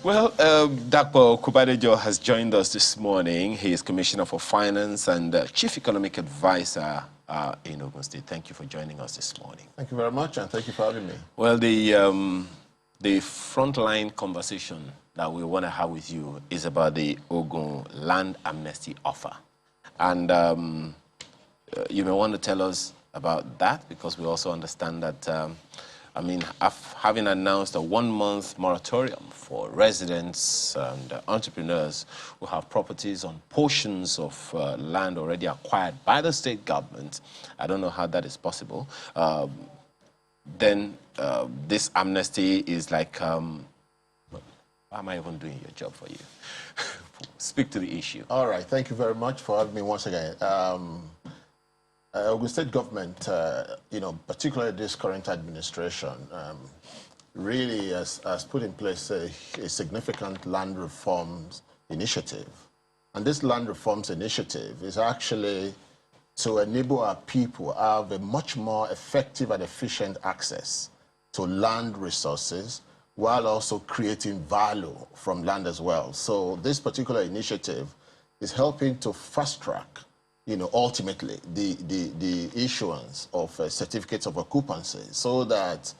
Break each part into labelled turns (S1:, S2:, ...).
S1: Well, Dr. Kubadejo has joined us this morning. He is Commissioner for Finance and Chief Economic Advisor in Ogun State. Thank you for joining us this morning.
S2: Thank you very much, and thank you for having me.
S1: Well, the frontline conversation that we want to have with you is about the Ogun land amnesty offer. And you may want to tell us about that, because we also understand that I mean, having announced a 1-month moratorium for residents and entrepreneurs who have properties on portions of land already acquired by the state government, I don't know how that is possible. Then this amnesty is like, how am I even doing your job for you? Speak to the issue.
S2: All right, thank you very much for having me once again. Ogun State government, you know, particularly this current administration, really has put in place a significant land reforms initiative. And this land reforms initiative is actually to enable our people have a much more effective and efficient access to land resources, while also creating value from land as well. So this particular initiative is helping to fast track, you know, ultimately the issuance of certificates of occupancy, so that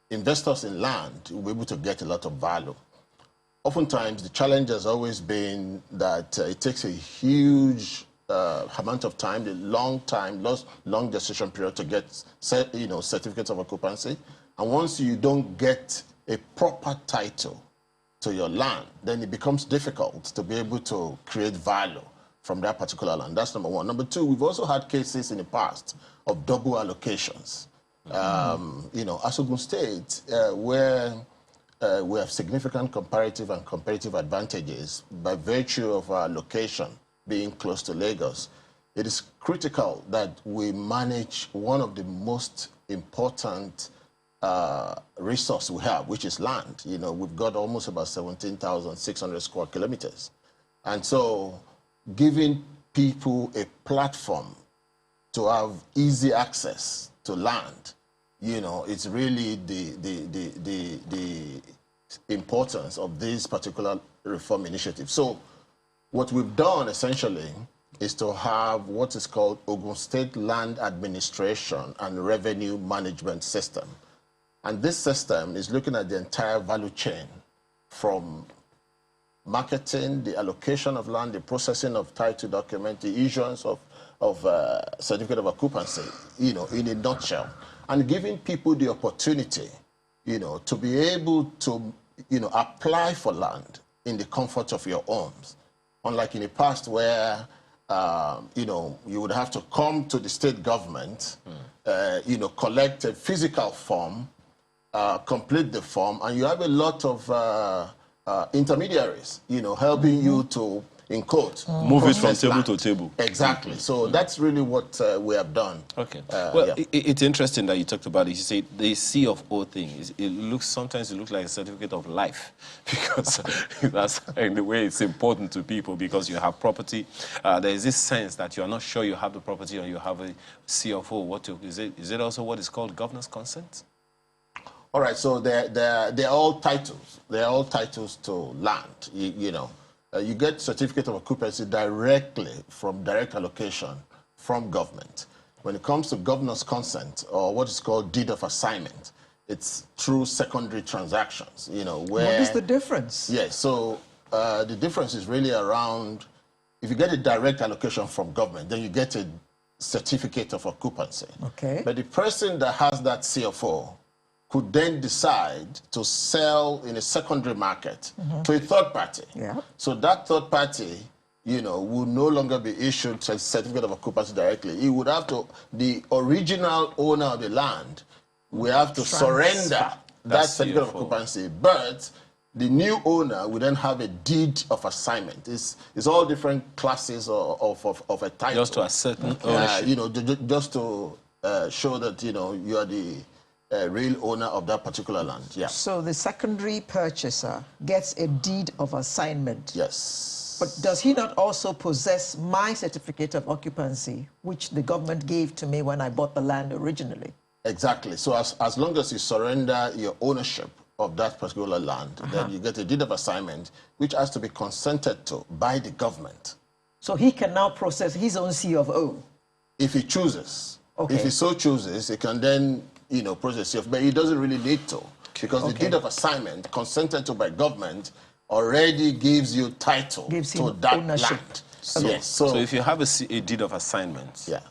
S2: investors in land will be able to get a lot of value. Oftentimes, the challenge has always been that it takes a huge amount of time, long gestation period to get, you know, certificates of occupancy. And once you don't get a proper title to your land, then it becomes difficult to be able to create value from that particular land. That's number one. Number two, we've also had cases in the past of double allocations. You know, as Ogun State, where we have significant comparative and competitive advantages by virtue of our location being close to Lagos, it is critical that we manage one of the most important resource we have, which is land. You know, we've got almost about 17,600 square kilometers. And so giving people a platform to have easy access to land, you know, it's really the importance of this particular reform initiative. So what we've done essentially is to have what is called Ogun State Land Administration and Revenue Management System. And this system is looking at the entire value chain, from marketing, the allocation of land, the processing of title document, the issuance of certificate of occupancy, you know, in a nutshell, and giving people the opportunity, you know, to be able to, you know, apply for land in the comfort of your homes. Unlike in the past where, you know, you would have to come to the state government, you know, collect a physical form, complete the form, and you have a lot of intermediaries, you know, helping you to, in quote,
S1: move it from table to table.
S2: Exactly. So that's really what we have done.
S1: Okay. Well,
S2: yeah.
S1: It's interesting that you talked about it. You say the C of O thing. Sometimes it looks like a certificate of life, because that's in the way it's important to people, because you have property. There is this sense that you are not sure you have the property, or you have a C of O. Is it also what is called governor's consent?
S2: All right, so they're all titles. They're all titles to land, you know. You get certificate of occupancy directly from direct allocation from government. When it comes to governor's consent, or what is called deed of assignment, it's through secondary transactions, you know, where...
S3: What is the difference?
S2: Yes, so the difference is really around, if you get a direct allocation from government, then you get a certificate of occupancy.
S3: Okay.
S2: But the person that has that CFO could then decide to sell in a secondary market to a third party.
S3: Yeah.
S2: So that third party, you know, will no longer be issued a certificate of occupancy directly. He would have to, the original owner of the land, we have to surrender that certificate of occupancy, but the new owner will then have a deed of assignment. It's all different classes of a title.
S1: Just to a certain ownership.
S2: You know, just to show that, you know, you are the real owner of that particular land. Yeah.
S3: So the secondary purchaser gets a deed of assignment.
S2: Yes.
S3: But does he not also possess my certificate of occupancy, which the government gave to me when I bought the land originally?
S2: Exactly. So as long as you surrender your ownership of that particular land. Then you get a deed of assignment, which has to be consented to by the government.
S3: So he can now process his own C of O.
S2: If he chooses.
S3: Okay.
S2: If he so chooses, he can then, process C of O. But he doesn't really need to, because the deed of assignment, consented to by government, already gives you title to that
S3: ownership.
S2: land.
S3: Yes.
S1: So if you have a deed of assignment,
S2: yeah.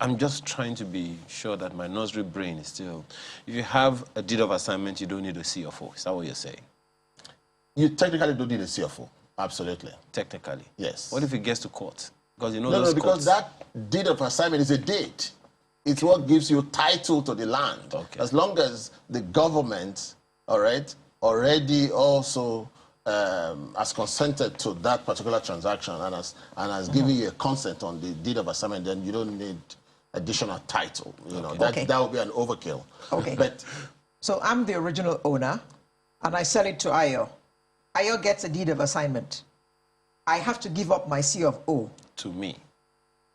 S1: I'm just trying to be sure that my nursery brain is still... If you have a deed of assignment, you don't need a CFO. Is that what you're saying?
S2: You technically don't need a CFO. Absolutely.
S1: Technically?
S2: Yes.
S1: What if it gets to court? Because
S2: No, because that deed of assignment is a deed. It's what gives you title to the land.
S1: Okay.
S2: As long as the government, all right, already also has consented to that particular transaction and has given you a consent on the deed of assignment, then you don't need additional title. That would be an overkill.
S3: Okay.
S2: But
S3: so I'm the original owner, and I sell it to Ayo. Ayo gets a deed of assignment. I have to give up my C of O.
S1: To me,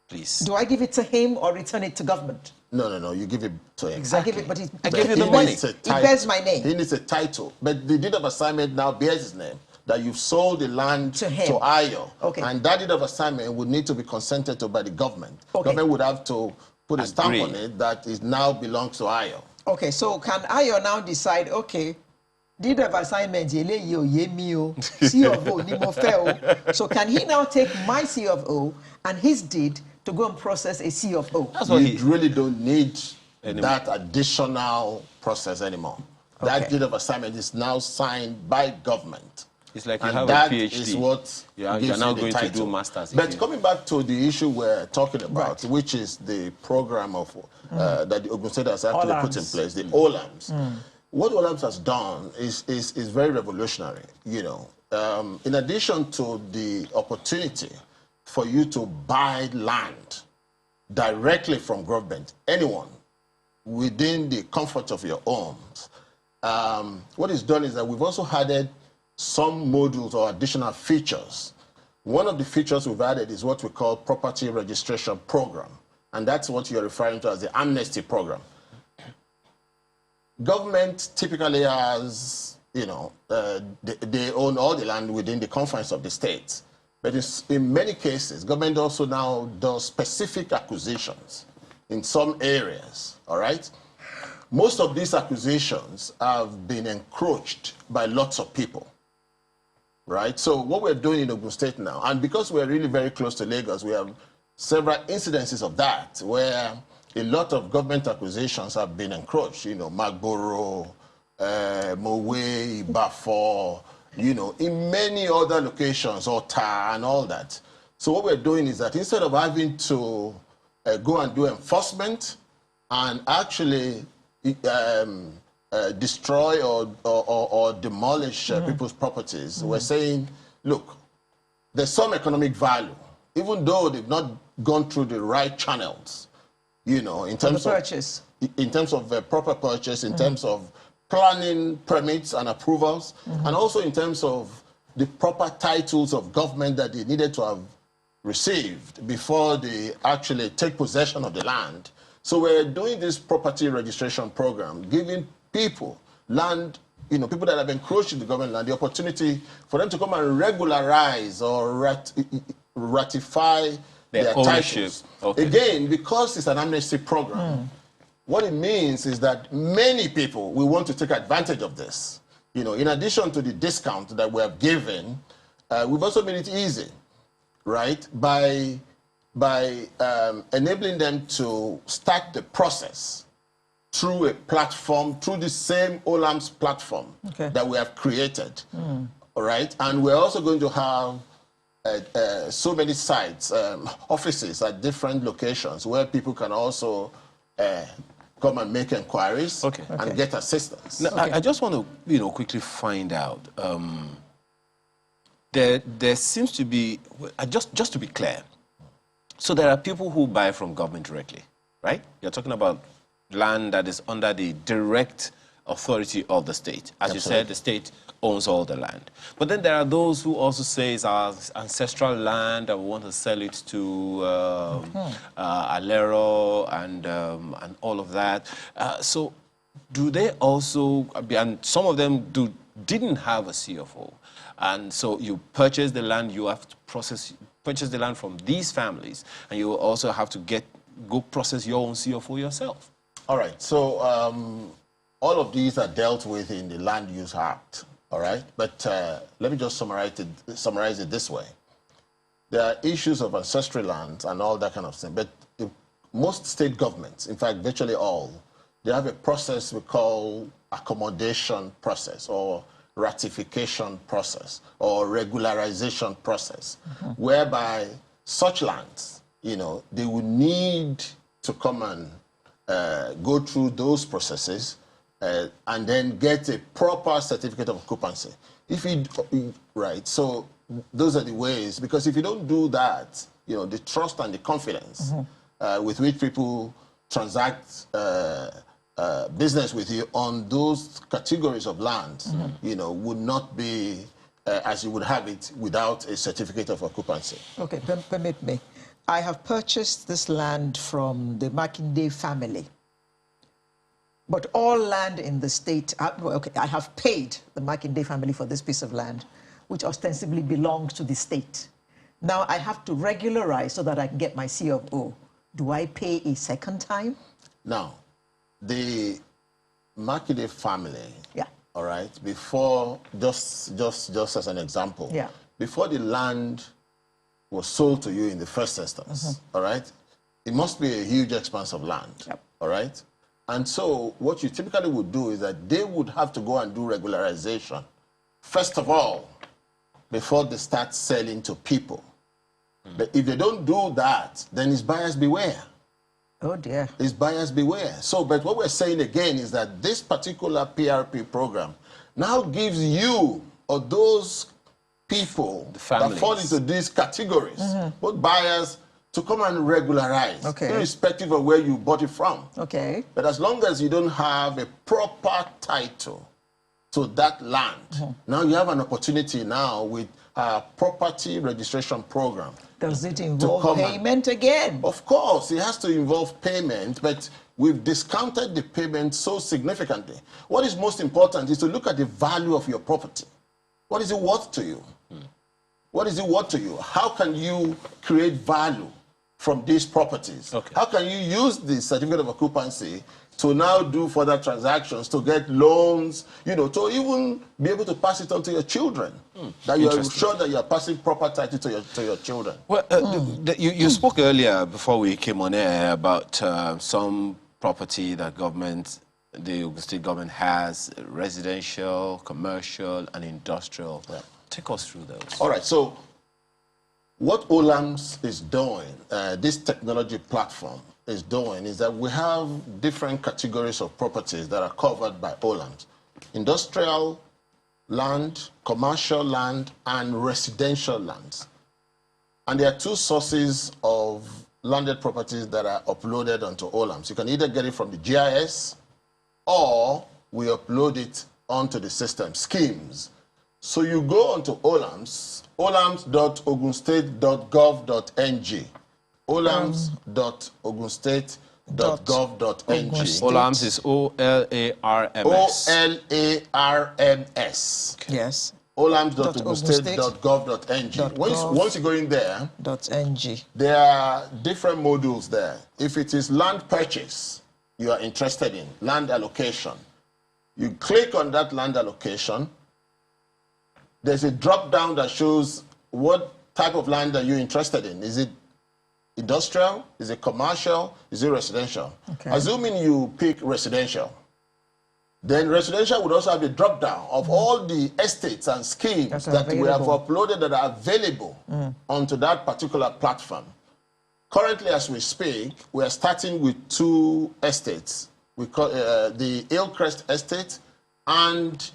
S1: please.
S3: Do I give it to him or return it to government?
S2: No, you give it to him.
S3: Exactly. I give it, but
S1: I give you the money.
S3: It bears my name.
S2: He needs a title. But the deed of assignment now bears his name, that you've sold the land to Ayo.
S3: Okay.
S2: And that deed of assignment would need to be consented to by the government.
S3: Okay.
S2: Government would have to put a stamp on it that it now belongs to Ayo.
S3: Okay, so can Ayo now decide, okay, deed of assignment, C of O, so can he now take my C of O and his deed to go and process a C of O?
S1: That's what
S2: you really don't need that additional process anymore. That deed of assignment is now signed by government.
S1: It's like you
S2: and
S1: have
S2: that
S1: a PhD.
S2: Is what
S1: you're now going to do masters.
S2: But coming back to the issue we're talking about, which is the program of that the Ogun State has actually put in place, the OLAMs. What OLAMs has done is very revolutionary. In addition to the opportunity for you to buy land directly from government, anyone within the comfort of your homes, what is done is that we've also added some modules or additional features. One of the features we've added is what we call property registration program, and that's what you're referring to as the Amnesty program. Government typically has, they own all the land within the confines of the state. But in many cases, government also now does specific acquisitions in some areas, all right? Most of these acquisitions have been encroached by lots of people, right? So what we're doing in Ogun State now, and because we're really very close to Lagos, we have several incidences of that where a lot of government acquisitions have been encroached, Magboro, Mowe, Ibafo, in many other locations, Ota and all that. So what we're doing is that instead of having to go and do enforcement and actually destroy or demolish people's properties, we're saying, look, there's some economic value, even though they've not gone through the right channels. In terms of purchase, in terms of proper purchase, in terms of planning permits and approvals, and also in terms of the proper titles of government that they needed to have received before they actually take possession of the land. So we're doing this property registration program, giving people land, people that have encroached in the government land, the opportunity for them to come and regularize or ratify their titles. Okay. Again, because it's an amnesty program, what it means is that many people will want to take advantage of this. In addition to the discount that we have given, we've also made it easy, right? By enabling them to start the process through a platform, through the same OLAMS platform that we have created, all right? And we're also going to have so many sites, offices at different locations where people can also come and make inquiries and get assistance.
S1: Now, I just want to, quickly find out. There seems to be, just to be clear, so there are people who buy from government directly, right? You're talking about land that is under the direct authority of the state. As you said, the state owns all the land. But then there are those who also say it's our ancestral land and we want to sell it to Alero and all of that. So do they also, and some of them didn't have a CFO, and so you purchase the land, you have to purchase the land from these families, and you also have to go process your own CFO yourself.
S2: All right, so all of these are dealt with in the Land Use Act, all right? But let me just summarize it this way. There are issues of ancestral lands and all that kind of thing, but most state governments, in fact, virtually all, they have a process we call accommodation process or ratification process or regularization process, whereby such lands, you know, they would need to come and go through those processes and then get a proper certificate of occupancy. Right, so those are the ways, because if you don't do that, you know, the trust and the confidence with which people transact business with you on those categories of land, you know, would not be as you would have it without a certificate of occupancy.
S3: Okay, permit me. I have purchased this land from the Makinde family. But all land in the state, okay, I have paid the Makinde family for this piece of land, which ostensibly belongs to the state. Now I have to regularize so that I can get my C of O. Do I pay a second time?
S2: Now, the Makinde family,
S3: yeah,
S2: all right, before, just as an example,
S3: yeah,
S2: before the land was sold to you in the first instance, all right, it must be a huge expanse of land,
S3: yep,
S2: all right? And so what you typically would do is that they would have to go and do regularization, first of all, before they start selling to people. But if they don't do that, then it's buyers beware.
S3: Oh dear.
S2: It's buyers beware. So, but what we're saying again is that this particular PRP program now gives you or those people that fall into these categories, both buyers, to come and regularize, irrespective of where you bought it from.
S3: Okay.
S2: But as long as you don't have a proper title to that land, now you have an opportunity now with a property registration program.
S3: Does it involve payment again?
S2: Of course, it has to involve payment, but we've discounted the payment so significantly. What is most important is to look at the value of your property. What is it worth to you? What is it worth to you? How can you create value from these properties?
S1: Okay.
S2: How can you use the certificate of occupancy to now do further transactions, to get loans, you know, to even be able to pass it on to your children, that you are sure that you are passing proper title to your children?
S1: Well, you spoke earlier before we came on air about some property that the Ogun State government has, residential, commercial, and industrial. Yeah. Take us through those.
S2: All right, so what OLAMS is doing, this technology platform is doing, is that we have different categories of properties that are covered by OLAMS. Industrial land, commercial land, and residential lands. And there are two sources of landed properties that are uploaded onto OLAMS. You can either get it from the GIS, or we upload it onto the system, schemes. So you go onto OLAMS, olams.ogunstate.gov.ng, olams.ogunstate.gov.ng.
S1: OLAMS is O-L-A-R-M-S.
S2: O-L-A-R-M-S.
S3: Yes.
S2: olams.ogunstate.gov.ng. Once you go in there,
S3: .ng.
S2: there are different modules there. If it is land purchase you are interested in, land allocation, you click on that land allocation. There's a drop down that shows what type of land are you interested in. Is it industrial? Is it commercial? Is it residential? Okay. Assuming you pick residential, then residential would also have a drop down of all the estates and schemes that we have uploaded that are available onto that particular platform. Currently, as we speak, we are starting with two estates. We call the Hillcrest Estate and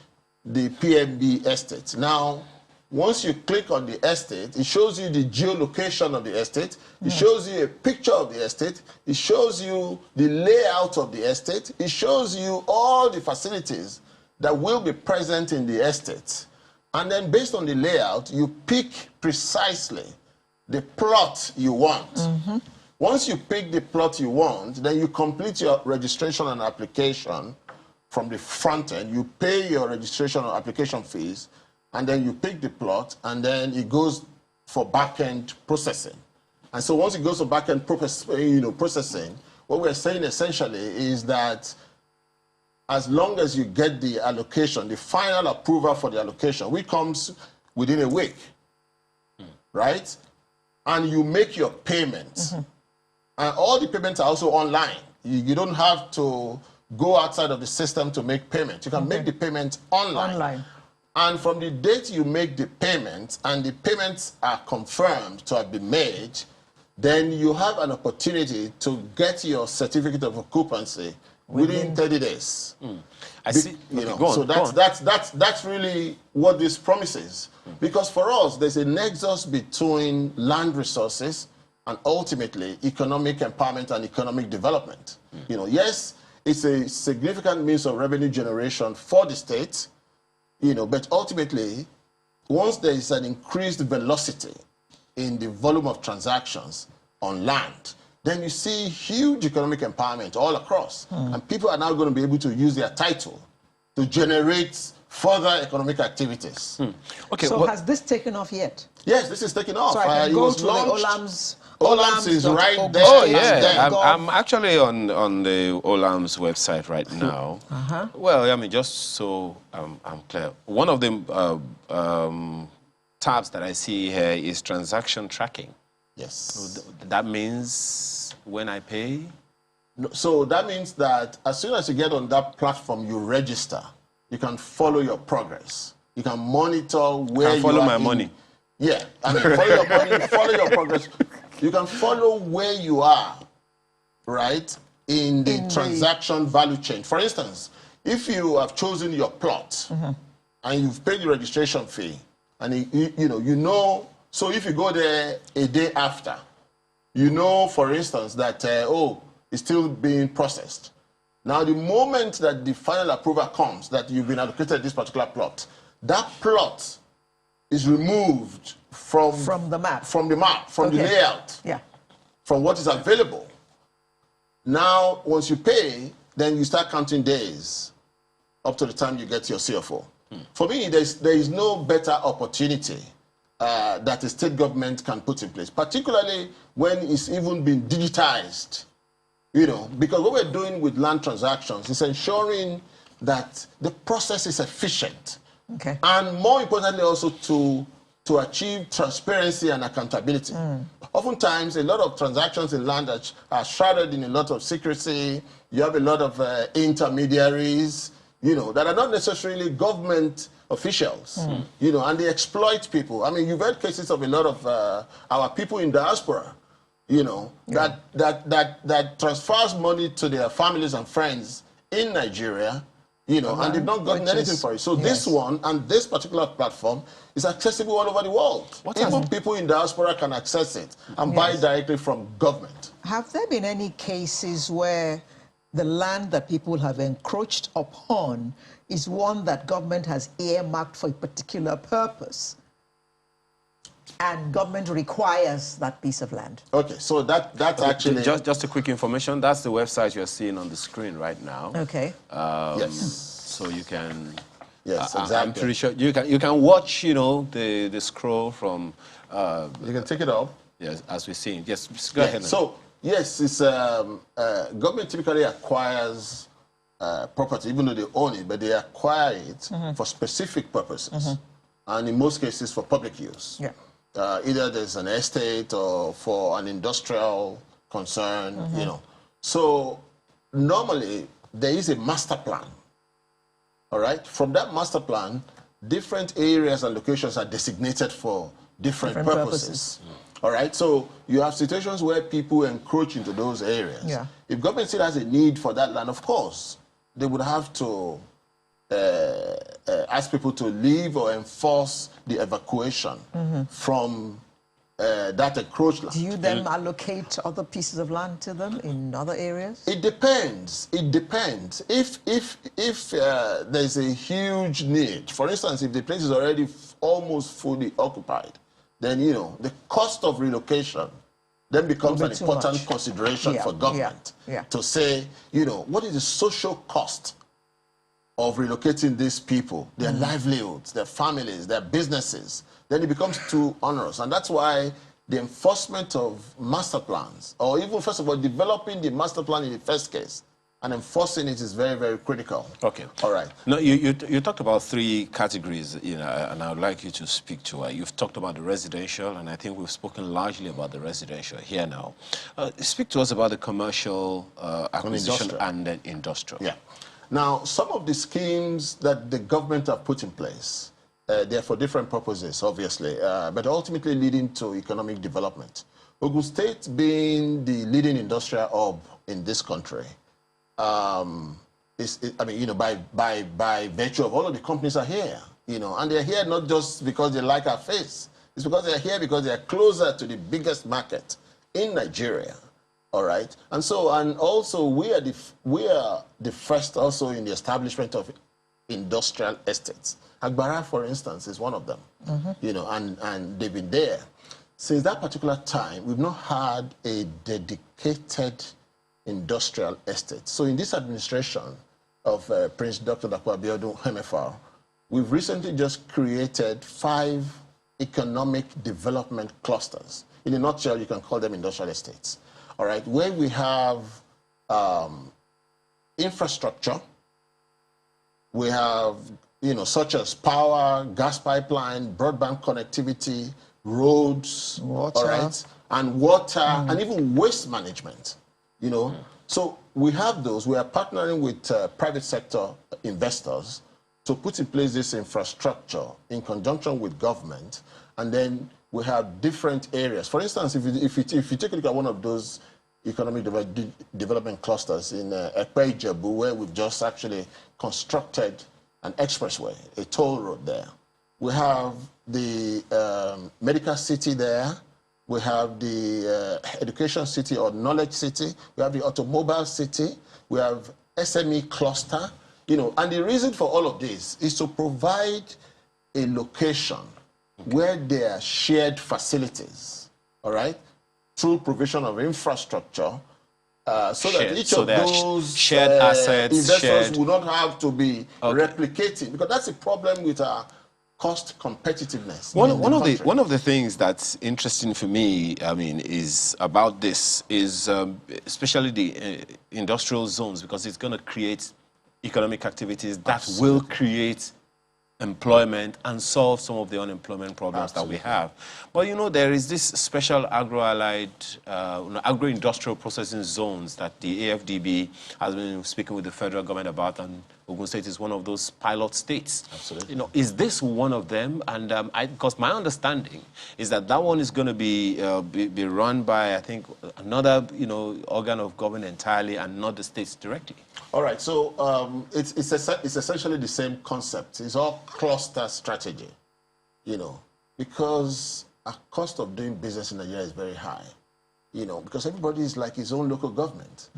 S2: the PMB estate. Now, once you click on the estate, it shows you the geolocation of the estate. It shows you a picture of the estate. It shows you the layout of the estate. It shows you all the facilities that will be present in the estate. And then based on the layout, you pick precisely the plot you want. Once you pick the plot you want, then you complete your registration and application from the front end. You pay your registration or application fees, and then you pick the plot, and then it goes for back-end processing. And so once it goes for back-end processing, what we're saying essentially is that as long as you get the allocation, the final approval for the allocation, which comes within a week, right? And you make your payments. And all the payments are also online. You don't have to go outside of the system to make payments. You can make the payment online. And from the date you make the payments and the payments are confirmed to have been made, then you have an opportunity to get your certificate of occupancy within 30 days.
S1: I see.
S2: You know,
S1: on,
S2: so that's really what this promises. Because for us, there's a nexus between land resources and ultimately economic empowerment and economic development. You know, yes, it's a significant means of revenue generation for the state, you know, but ultimately, once there is an increased velocity in the volume of transactions on land, then you see huge economic empowerment all across. And people are now going to be able to use their title to generate further economic activities.
S1: Okay.
S3: So has this taken off yet?
S2: Yes, this is taking off.
S3: So I can
S2: it
S3: go
S2: was
S3: to
S2: launched.
S3: the
S2: Olams is right there.
S1: Oh yeah,
S3: Gov.
S1: I'm actually on the Olam's website right now. Well, I mean, just so I'm clear, one of the tabs that I see here is transaction tracking.
S2: Yes.
S1: So that means when I pay.
S2: No, so that means that as soon as you get on that platform, you register. You can follow your progress. You can monitor where you
S1: follow
S2: are
S1: my
S2: in-
S1: money.
S2: Yeah, I mean, follow your money, follow your progress. You can follow where you are, right, in the transaction value chain. For instance, if you have chosen your plot and you've paid the registration fee, and you know, so if you go there a day after, you know, for instance, that it's still being processed. Now, the moment that the final approval comes that you've been allocated this particular plot, that plot is removed from
S3: the map,
S2: from the layout, from what is available. Now, once you pay, then you start counting days up to the time you get your CFO. For me, there is no better opportunity that the state government can put in place, particularly when it's even been digitized. You know, because what we're doing with land transactions is ensuring that the process is efficient.
S3: Okay.
S2: And more importantly, also to achieve transparency and accountability. Oftentimes, a lot of transactions in land are shrouded in a lot of secrecy. You have a lot of intermediaries, you know, that are not necessarily government officials, you know, and they exploit people. I mean, you've heard cases of a lot of our people in diaspora, you know, that transfers money to their families and friends in Nigeria, you know, and they've not gotten anything for it. So this one and this particular platform is accessible all over the world. Even people in diaspora can access it and buy directly from government.
S3: Have there been any cases where the land that people have encroached upon is one that government has earmarked for a particular purpose, and government requires that piece of land?
S2: Okay, so that's actually...
S1: Just a quick information, that's the website you're seeing on the screen right now.
S3: Okay.
S2: yes.
S1: So you can...
S2: Yes, exactly.
S1: I'm pretty sure you can watch, you know, the scroll from...
S2: you can take it off.
S1: Yes, as we're seeing. Yes, go ahead.
S2: So, yes, it's government typically acquires property, even though they own it, but they acquire it for specific purposes, and in most cases for public use.
S3: Yeah.
S2: Either there's an estate or for an industrial concern, you know. So normally there is a master plan. All right. From that master plan, different areas and locations are designated for different purposes. All right. So you have situations where people encroach into those areas.
S3: Yeah.
S2: If government still has a need for that land, of course, they would have to ask people to leave or enforce the evacuation from that encroached land.
S3: Do you then allocate other pieces of land to them in other areas?
S2: It depends. It depends. If there's a huge need, for instance, if the place is already almost fully occupied, then, you know, the cost of relocation then becomes an important consideration for government to say, you know, what is the social cost of relocating these people, their livelihoods, their families, their businesses, then it becomes too onerous. And that's why the enforcement of master plans, or even first of all, developing the master plan in the first case and enforcing it is very, very critical.
S1: Okay.
S2: All right.
S1: No, you talked about 3 categories, you know, and I would like you to speak to it. You've talked about the residential, and I think we've spoken largely about the residential here now. Speak to us about the commercial acquisition and then industrial.
S2: Yeah. Now, some of the schemes that the government have put in place, they're for different purposes, obviously, but ultimately leading to economic development. Ogun State being the leading industrial hub in this country, I mean, you know, by virtue of all of the companies are here, you know, and they're here not just because they like our face. It's because they're here because they're closer to the biggest market in Nigeria. All right, and so, and also we are the first also in the establishment of industrial estates. Agbara, for instance, is one of them. You know, and they've been there since that particular time. We've not had a dedicated industrial estate. So in this administration of Prince Dr. Dapo Abiodun MFR, we've recently just created 5 economic development clusters. In a nutshell, you can call them industrial estates. All right, where we have infrastructure, we have, you know, such as power, gas pipeline, broadband connectivity, roads,
S3: water.
S2: All right, and water, and even waste management, you know. So we have those. We are partnering with private sector investors to put in place this infrastructure in conjunction with government, and then we have different areas. For instance, if you take a look at one of those economic development clusters in Ekpe Ijebu, where we've just actually constructed an expressway, a toll road there. We have the medical city there. We have the education city or knowledge city. We have the automobile city. We have SME cluster. You know, and the reason for all of this is to provide a location where there are shared facilities, all right, through provision of infrastructure, so that each of those
S1: shared assets,
S2: investors will not have to be replicating, because that's a problem with our cost competitiveness.
S1: One of the things that's interesting for me, I mean, is about this is especially the industrial zones, because it's going to create economic activities that will create employment and solve some of the unemployment problems that we have. But you know, there is this special agro-allied, agro-industrial processing zones that the AFDB has been speaking with the federal government about, and Ogun State is one of those pilot states.
S2: Absolutely.
S1: You know, is this one of them? And because my understanding is that that one is going to be run by, I think, another, you know, organ of government entirely, and not the states directly.
S2: All right, so it's essentially the same concept. It's all cluster strategy, you know, because our cost of doing business in Nigeria is very high, you know, because everybody is like his own local government.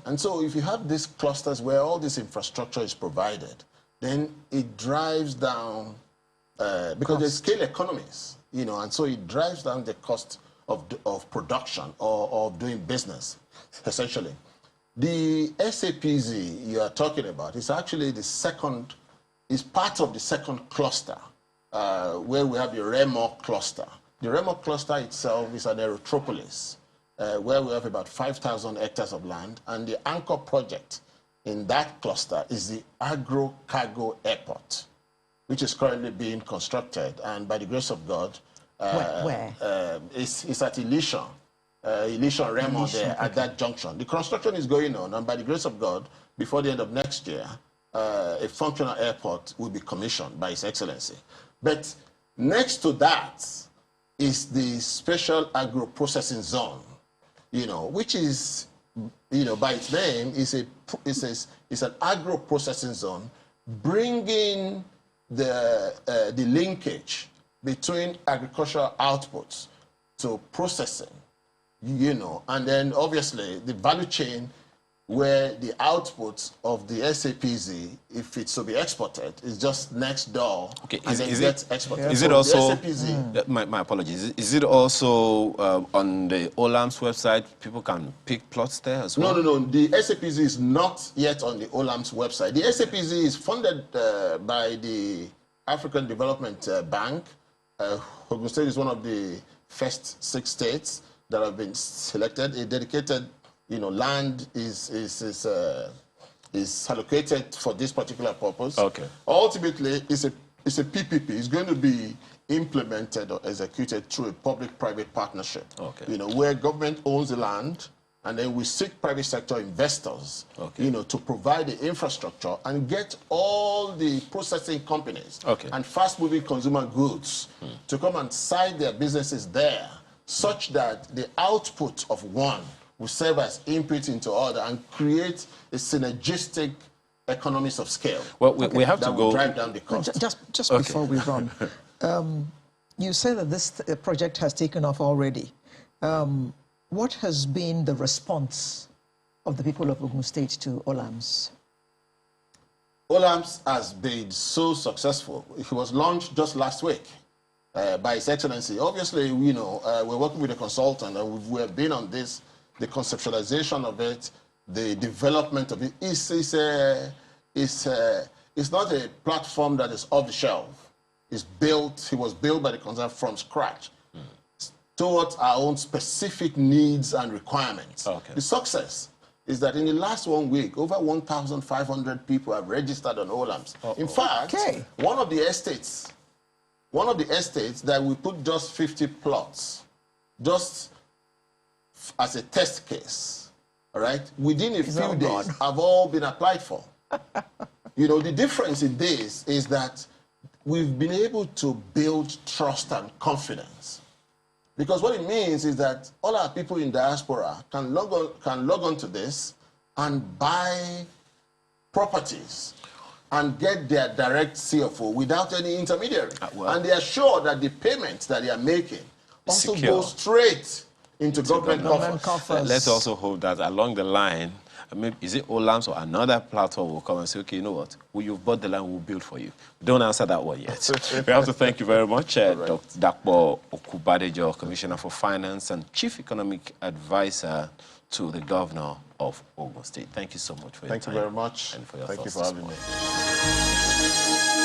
S2: And so if you have these clusters where all this infrastructure is provided, then it drives down, because there's scale economies, you know, and so it drives down the cost of production or of doing business, essentially. The SAPZ you are talking about is actually the second, is part of the second cluster, where we have the Remo cluster. The Remo cluster itself is an aerotropolis, where we have about 5,000 hectares of land, and the anchor project in that cluster is the Agro Cargo Airport, which is currently being constructed, and by the grace of God,
S3: where?
S2: It's at Elisha. Elisha Remo there at that junction. The construction is going on, and by the grace of God, before the end of next year, a functional airport will be commissioned by His Excellency. But next to that is the special agro-processing zone, you know, which is, you know, by its name, is an agro-processing zone, bringing the linkage between agricultural outputs to processing, you know, and then obviously the value chain where the output of the SAPZ, if it's to be exported, is just next door,
S1: Okay,
S2: and then gets exported.
S1: Is
S2: So
S1: it also,
S2: the SAPZ,
S1: my apologies, is it also on the OLAM's website, people can pick plots there as well?
S2: No. The SAPZ is not yet on the OLAM's website. The SAPZ is funded by the African Development Bank. Ogun State is one of the first 6 states that have been selected. A dedicated, land is allocated for this particular purpose.
S1: Okay.
S2: Ultimately, it's a PPP. It's going to be implemented or executed through a public-private partnership.
S1: Okay.
S2: Where government owns the land, and then we seek private sector investors,
S1: Okay.
S2: to provide the infrastructure and get all the processing companies
S1: Okay.
S2: and fast-moving consumer goods to come and site their businesses there, such that the output of one will serve as input into other and create a synergistic economies of scale.
S1: Well, we have to
S2: that
S1: go.
S2: will drive down the cost.
S3: Just before we run, you say that this project has taken off already. What has been the response of the people of Ogun State to OLAMS?
S2: OLAMS has been so successful. It was launched just last week by His Excellency. Obviously, we're working with a consultant, and we've been on this, the conceptualization of it, the development of it. It's not a platform that is off the shelf. It was built by the consultant from scratch towards our own specific needs and requirements.
S1: Okay.
S2: The success is that in the last 1 week, over 1,500 people have registered on OLAMS. In fact, one of the estates that we put just 50 plots, just as a test case, all right, within a few days, have all been applied for. The difference in this is that we've been able to build trust and confidence. Because what it means is that all our people in diaspora can log on to this and buy properties and get their direct CFO without any intermediary. And they are sure that the payments that they are making also go straight into government coffers.
S1: Let's also hope that along the line, maybe is it OLAMS or another platform will come and say, okay, you know what? You've bought the land, we'll build for you. Don't answer that one yet. We have to thank you very much, Dr. Dakpo Okubadejo, Commissioner for Finance and Chief Economic Advisor to the Governor of Ogun State. Thank you so much for your time.
S2: Thank you very much.
S1: And for your
S2: Thank you
S1: thoughts
S2: for having me.